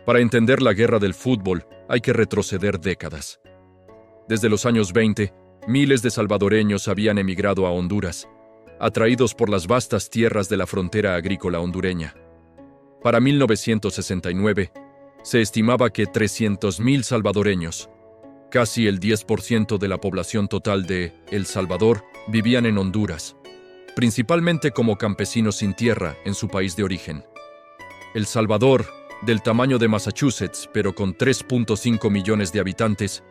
Para entender la guerra del fútbol, hay que retroceder décadas. Desde los años 20, miles de salvadoreños habían emigrado a Honduras, atraídos por las vastas tierras de la frontera agrícola hondureña. Para 1969, se estimaba que 300.000 salvadoreños, casi el 10% de la población total de El Salvador, vivían en Honduras, principalmente como campesinos sin tierra en su país de origen. El Salvador, del tamaño de Massachusetts, pero con 3.5 millones de habitantes,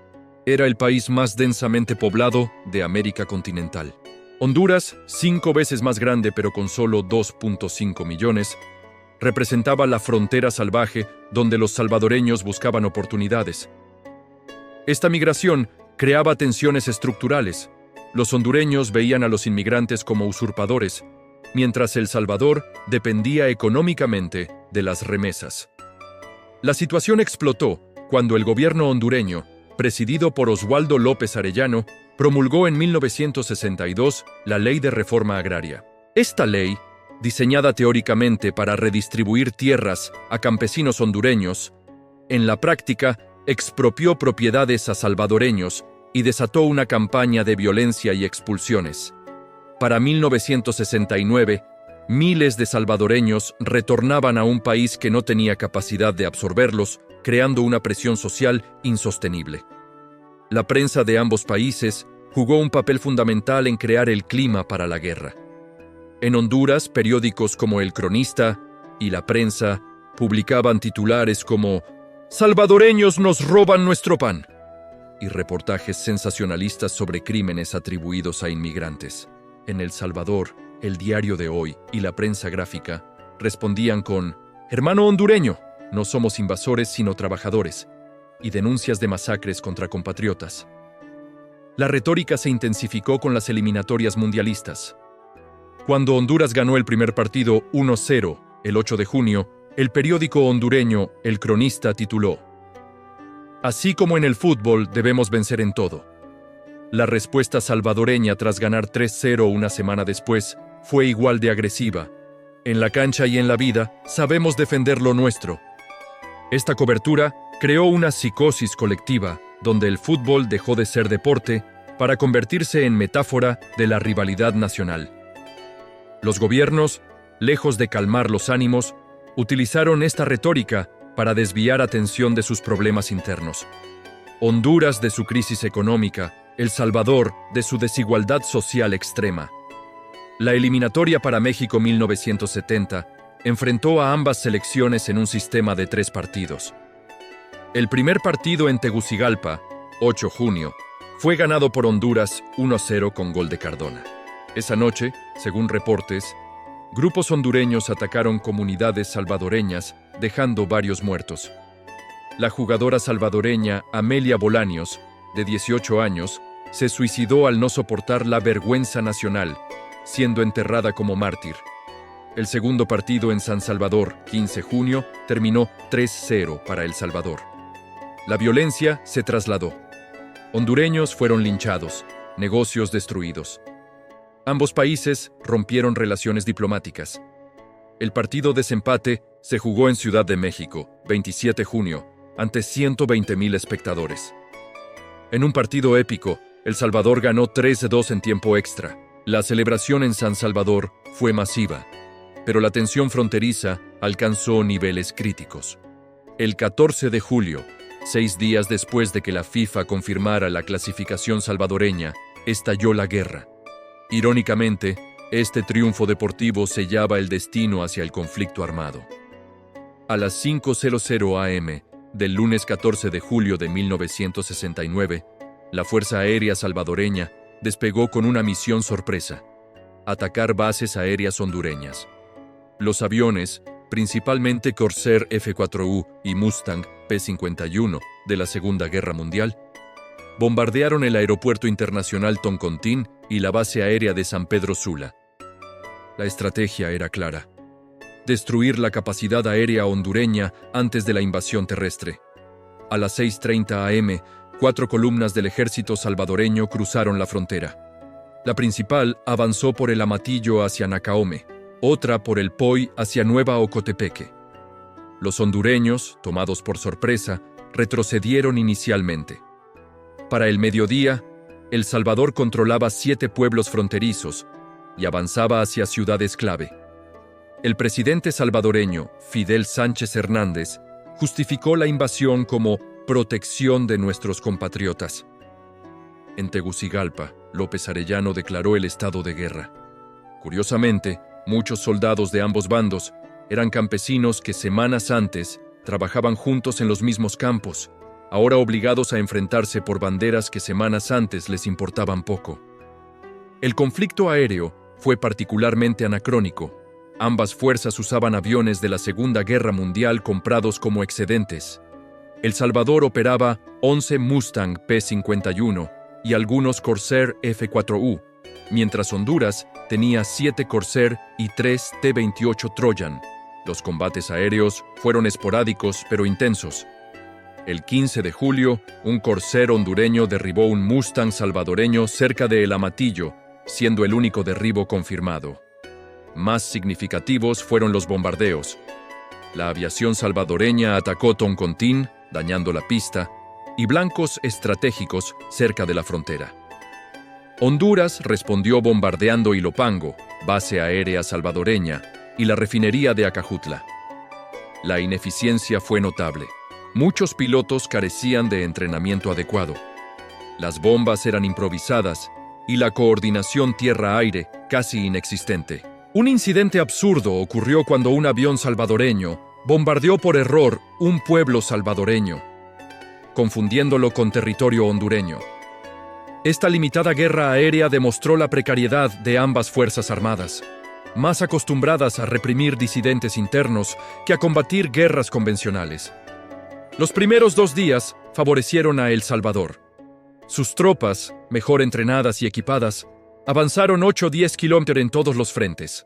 era el país más densamente poblado de América continental. Honduras, 5 veces más grande pero con solo 2.5 millones, representaba la frontera salvaje donde los salvadoreños buscaban oportunidades. Esta migración creaba tensiones estructurales. Los hondureños veían a los inmigrantes como usurpadores, mientras El Salvador dependía económicamente de las remesas. La situación explotó cuando el gobierno hondureño, presidido por Oswaldo López Arellano, promulgó en 1962 la Ley de Reforma Agraria. Esta ley, diseñada teóricamente para redistribuir tierras a campesinos hondureños, en la práctica expropió propiedades a salvadoreños y desató una campaña de violencia y expulsiones. Para 1969, miles de salvadoreños retornaban a un país que no tenía capacidad de absorberlos, creando una presión social insostenible. La prensa de ambos países jugó un papel fundamental en crear el clima para la guerra. En Honduras, periódicos como El Cronista y La Prensa publicaban titulares como «Salvadoreños nos roban nuestro pan» y reportajes sensacionalistas sobre crímenes atribuidos a inmigrantes. En El Salvador, El Diario de Hoy y la prensa gráfica respondían con «Hermano hondureño, no somos invasores sino trabajadores», y denuncias de masacres contra compatriotas. La retórica se intensificó con las eliminatorias mundialistas. Cuando Honduras ganó el primer partido 1-0, el 8 de junio, el periódico hondureño El Cronista tituló «Así como en el fútbol debemos vencer en todo». La respuesta salvadoreña tras ganar 3-0 una semana después fue igual de agresiva. En la cancha y en la vida sabemos defender lo nuestro. Esta cobertura creó una psicosis colectiva donde el fútbol dejó de ser deporte para convertirse en metáfora de la rivalidad nacional. Los gobiernos, lejos de calmar los ánimos, utilizaron esta retórica para desviar atención de sus problemas internos. Honduras de su crisis económica, El Salvador de su desigualdad social extrema. La eliminatoria para México 1970 enfrentó a ambas selecciones en un sistema de 3 partidos. El primer partido en Tegucigalpa, 8 de junio, fue ganado por Honduras 1-0 con gol de Cardona. Esa noche, según reportes, grupos hondureños atacaron comunidades salvadoreñas, dejando varios muertos. La jugadora salvadoreña Amelia Bolaños, de 18 años, se suicidó al no soportar la vergüenza nacional, siendo enterrada como mártir. El segundo partido en San Salvador, 15 de junio, terminó 3-0 para El Salvador. La violencia se trasladó. Hondureños fueron linchados, negocios destruidos. Ambos países rompieron relaciones diplomáticas. El partido desempate se jugó en Ciudad de México, 27 de junio, ante 120,000 espectadores. En un partido épico, El Salvador ganó 3-2 en tiempo extra. La celebración en San Salvador fue masiva, pero la tensión fronteriza alcanzó niveles críticos. El 14 de julio, 6 días después de que la FIFA confirmara la clasificación salvadoreña, estalló la guerra. Irónicamente, este triunfo deportivo sellaba el destino hacia el conflicto armado. A las 5:00 am del lunes 14 de julio de 1969, la Fuerza Aérea Salvadoreña despegó con una misión sorpresa: atacar bases aéreas hondureñas. Los aviones, principalmente Corsair F-4U y Mustang P-51 de la Segunda Guerra Mundial, bombardearon el Aeropuerto Internacional Toncontín y la base aérea de San Pedro Sula. La estrategia era clara: destruir la capacidad aérea hondureña antes de la invasión terrestre. A las 6:30 am, 4 columnas del ejército salvadoreño cruzaron la frontera. La principal avanzó por el Amatillo hacia Nacaome, otra por el Poy hacia Nueva Ocotepeque. Los hondureños, tomados por sorpresa, retrocedieron inicialmente. Para el mediodía, El Salvador controlaba 7 pueblos fronterizos y avanzaba hacia ciudades clave. El presidente salvadoreño, Fidel Sánchez Hernández, justificó la invasión como protección de nuestros compatriotas. En Tegucigalpa, López Arellano declaró el estado de guerra. Curiosamente, muchos soldados de ambos bandos eran campesinos que semanas antes trabajaban juntos en los mismos campos, ahora obligados a enfrentarse por banderas que semanas antes les importaban poco. El conflicto aéreo fue particularmente anacrónico. Ambas fuerzas usaban aviones de la Segunda Guerra Mundial comprados como excedentes. El Salvador operaba 11 Mustang P-51 y algunos Corsair F-4U, mientras Honduras tenía 7 Corsair y 3 T-28 Trojan. Los combates aéreos fueron esporádicos pero intensos. El 15 de julio, un Corsair hondureño derribó un Mustang salvadoreño cerca de El Amatillo, siendo el único derribo confirmado. Más significativos fueron los bombardeos. La aviación salvadoreña atacó Toncontín, dañando la pista, y blancos estratégicos cerca de la frontera. Honduras respondió bombardeando Ilopango, base aérea salvadoreña, y la refinería de Acajutla. La ineficiencia fue notable. Muchos pilotos carecían de entrenamiento adecuado. Las bombas eran improvisadas y la coordinación tierra-aire casi inexistente. Un incidente absurdo ocurrió cuando un avión salvadoreño bombardeó por error un pueblo salvadoreño, confundiéndolo con territorio hondureño. Esta limitada guerra aérea demostró la precariedad de ambas fuerzas armadas, más acostumbradas a reprimir disidentes internos que a combatir guerras convencionales. Los primeros 2 días favorecieron a El Salvador. Sus tropas, mejor entrenadas y equipadas, avanzaron 8 o 10 kilómetros en todos los frentes.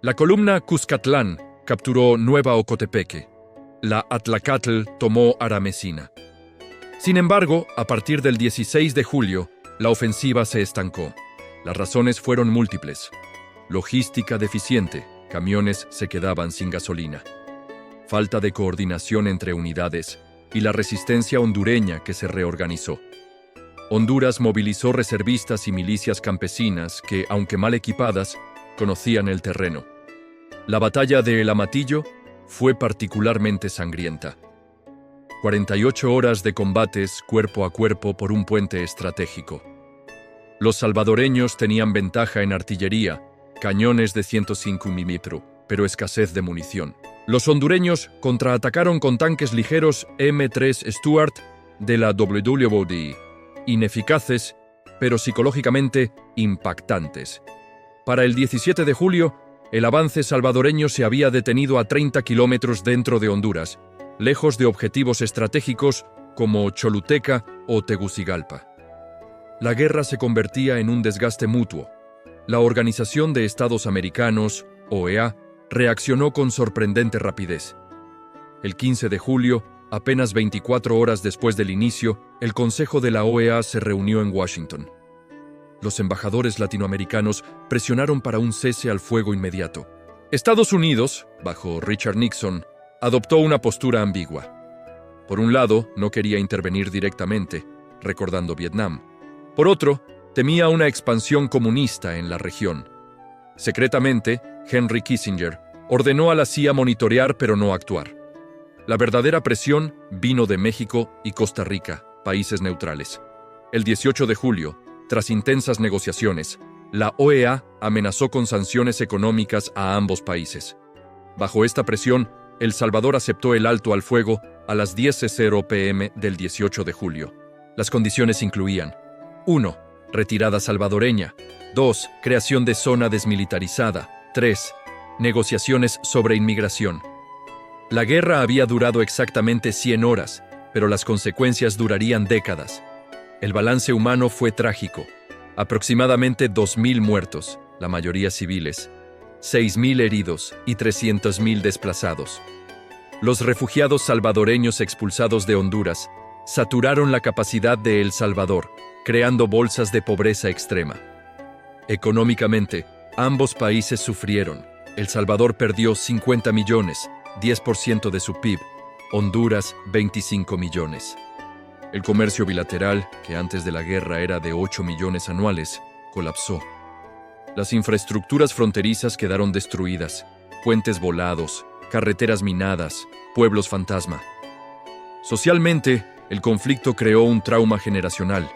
La columna Cuscatlán capturó Nueva Ocotepeque. La Atlacatl tomó Aramecina. Sin embargo, a partir del 16 de julio, la ofensiva se estancó. Las razones fueron múltiples. Logística deficiente, camiones se quedaban sin gasolina. Falta de coordinación entre unidades y la resistencia hondureña que se reorganizó. Honduras movilizó reservistas y milicias campesinas que, aunque mal equipadas, conocían el terreno. La batalla de El Amatillo fue particularmente sangrienta. 48 horas de combates cuerpo a cuerpo por un puente estratégico. Los salvadoreños tenían ventaja en artillería, cañones de 105 mm, pero escasez de munición. Los hondureños contraatacaron con tanques ligeros M3 Stuart de la WWD, ineficaces, pero psicológicamente impactantes. Para el 17 de julio, el avance salvadoreño se había detenido a 30 kilómetros dentro de Honduras, lejos de objetivos estratégicos como Choluteca o Tegucigalpa. La guerra se convertía en un desgaste mutuo. La Organización de Estados Americanos, OEA, reaccionó con sorprendente rapidez. El 15 de julio, apenas 24 horas después del inicio, el Consejo de la OEA se reunió en Washington. Los embajadores latinoamericanos presionaron para un cese al fuego inmediato. Estados Unidos, bajo Richard Nixon, adoptó una postura ambigua. Por un lado, no quería intervenir directamente, recordando Vietnam. Por otro, temía una expansión comunista en la región. Secretamente, Henry Kissinger ordenó a la CIA monitorear pero no actuar. La verdadera presión vino de México y Costa Rica, países neutrales. El 18 de julio, tras intensas negociaciones, la OEA amenazó con sanciones económicas a ambos países. Bajo esta presión, El Salvador aceptó el alto al fuego a las 10:00 p.m. del 18 de julio. Las condiciones incluían: 1. Retirada salvadoreña. 2. Creación de zona desmilitarizada. 3. Negociaciones sobre inmigración. La guerra había durado exactamente 100 horas, pero las consecuencias durarían décadas. El balance humano fue trágico. Aproximadamente 2.000 muertos, la mayoría civiles, 6.000 heridos y 300.000 desplazados. Los refugiados salvadoreños expulsados de Honduras saturaron la capacidad de El Salvador, creando bolsas de pobreza extrema. Económicamente, ambos países sufrieron. El Salvador perdió 50 millones, 10% de su PIB, Honduras 25 millones. El comercio bilateral, que antes de la guerra era de 8 millones anuales, colapsó. Las infraestructuras fronterizas quedaron destruidas, puentes volados, carreteras minadas, pueblos fantasma. Socialmente, el conflicto creó un trauma generacional.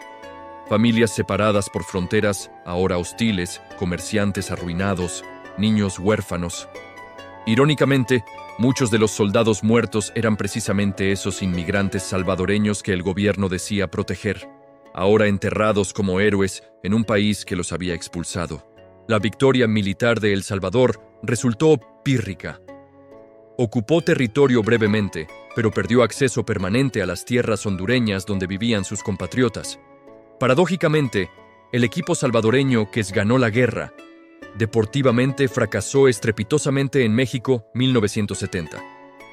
Familias separadas por fronteras, ahora hostiles, comerciantes arruinados, niños huérfanos. Irónicamente, muchos de los soldados muertos eran precisamente esos inmigrantes salvadoreños que el gobierno decía proteger, ahora enterrados como héroes en un país que los había expulsado. La victoria militar de El Salvador resultó pírrica. Ocupó territorio brevemente, pero perdió acceso permanente a las tierras hondureñas donde vivían sus compatriotas. Paradójicamente, el equipo salvadoreño que ganó la guerra, deportivamente fracasó estrepitosamente en México 1970.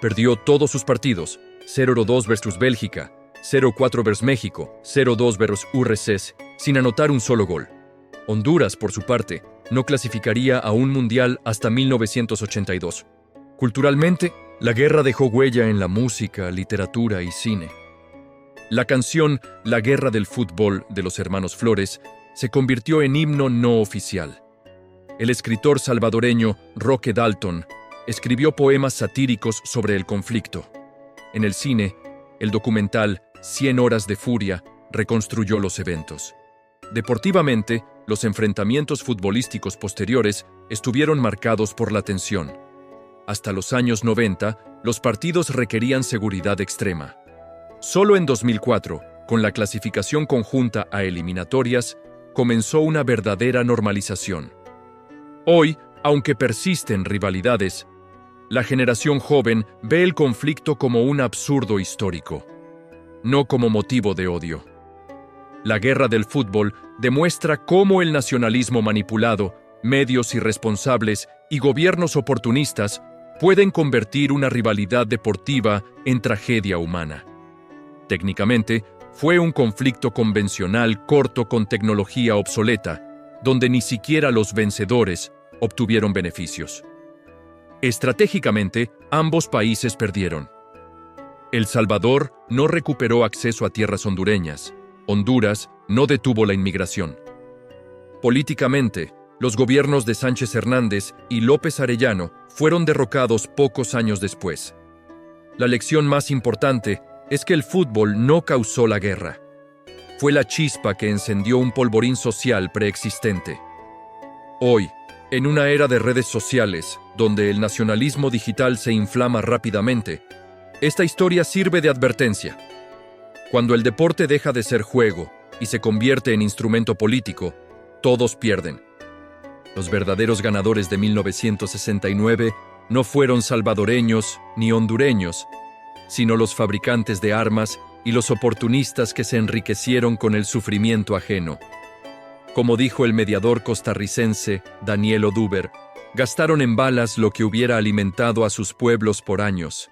Perdió todos sus partidos, 0-2 versus Bélgica, 0-4 versus México, 0-2 versus URSS, sin anotar un solo gol. Honduras, por su parte, no clasificaría a un mundial hasta 1982. Culturalmente, la guerra dejó huella en la música, literatura y cine. La canción La Guerra del Fútbol de los Hermanos Flores se convirtió en himno no oficial. El escritor salvadoreño Roque Dalton escribió poemas satíricos sobre el conflicto. En el cine, el documental 100 horas de furia reconstruyó los eventos. Deportivamente, los enfrentamientos futbolísticos posteriores estuvieron marcados por la tensión. Hasta los años 90, los partidos requerían seguridad extrema. Solo en 2004, con la clasificación conjunta a eliminatorias, comenzó una verdadera normalización. Hoy, aunque persisten rivalidades, la generación joven ve el conflicto como un absurdo histórico, no como motivo de odio. La guerra del fútbol demuestra cómo el nacionalismo manipulado, medios irresponsables y gobiernos oportunistas pueden convertir una rivalidad deportiva en tragedia humana. Técnicamente, fue un conflicto convencional corto con tecnología obsoleta, donde ni siquiera los vencedores obtuvieron beneficios. Estratégicamente, ambos países perdieron. El Salvador no recuperó acceso a tierras hondureñas. Honduras no detuvo la inmigración. Políticamente, los gobiernos de Sánchez Hernández y López Arellano fueron derrocados pocos años después. La lección más importante es que el fútbol no causó la guerra. Fue la chispa que encendió un polvorín social preexistente. Hoy, en una era de redes sociales, donde el nacionalismo digital se inflama rápidamente, esta historia sirve de advertencia. Cuando el deporte deja de ser juego y se convierte en instrumento político, todos pierden. Los verdaderos ganadores de 1969 no fueron salvadoreños ni hondureños, sino los fabricantes de armas y los oportunistas que se enriquecieron con el sufrimiento ajeno. Como dijo el mediador costarricense Daniel Oduber, gastaron en balas lo que hubiera alimentado a sus pueblos por años.